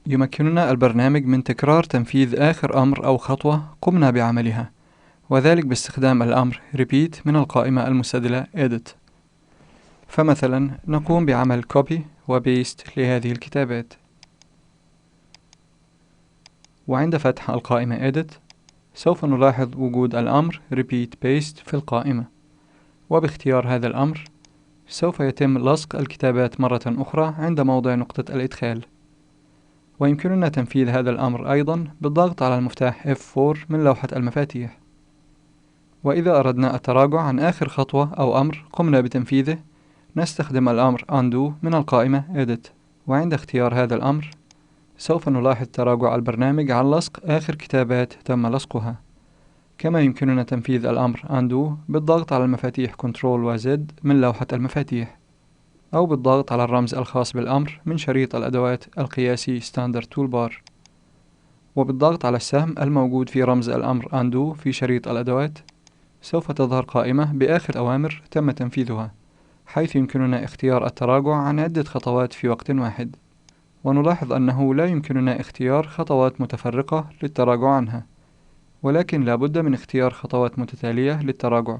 يمكننا البرنامج من تكرار تنفيذ آخر أمر أو خطوة قمنا بعملها، وذلك باستخدام الأمر repeat من القائمة المستدلة edit. فمثلا نقوم بعمل copy و paste لهذه الكتابات، وعند فتح القائمة edit سوف نلاحظ وجود الأمر repeat paste في القائمة، وباختيار هذا الأمر سوف يتم لصق الكتابات مرة أخرى عند موضع نقطة الإدخال. ويمكننا تنفيذ هذا الأمر أيضا بالضغط على المفتاح F4 من لوحة المفاتيح. وإذا أردنا التراجع عن آخر خطوة أو أمر قمنا بتنفيذه نستخدم الأمر undo من القائمة edit، وعند اختيار هذا الأمر سوف نلاحظ تراجع البرنامج عن لصق آخر كتابات تم لصقها. كما يمكننا تنفيذ الأمر undo بالضغط على المفاتيح Ctrl و Z من لوحة المفاتيح، أو بالضغط على الرمز الخاص بالأمر من شريط الأدوات القياسي Standard Toolbar، وبالضغط على السهم الموجود في رمز الأمر undo في شريط الأدوات سوف تظهر قائمة بآخر أوامر تم تنفيذها، حيث يمكننا اختيار التراجع عن عدة خطوات في وقت واحد. ونلاحظ أنه لا يمكننا اختيار خطوات متفرقة للتراجع عنها، ولكن لا بد من اختيار خطوات متتالية للتراجع.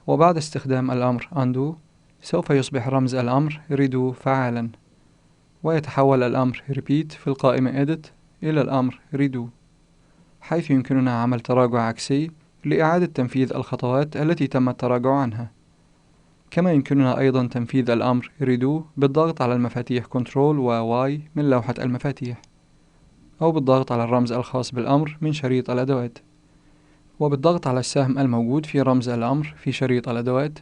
وبعد استخدام الأمر undo سوف يصبح رمز الأمر redo فعالا، ويتحول الأمر repeat في القائمة edit إلى الأمر redo، حيث يمكننا عمل تراجع عكسي لإعادة تنفيذ الخطوات التي تم التراجع عنها. كما يمكننا أيضا تنفيذ الأمر redo بالضغط على المفاتيح Ctrl و Y من لوحة المفاتيح، أو بالضغط على الرمز الخاص بالأمر من شريط الأدوات، وبالضغط على السهم الموجود في رمز الأمر في شريط الأدوات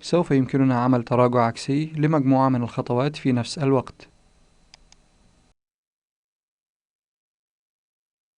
سوف يمكننا عمل تراجع عكسي لمجموعة من الخطوات في نفس الوقت.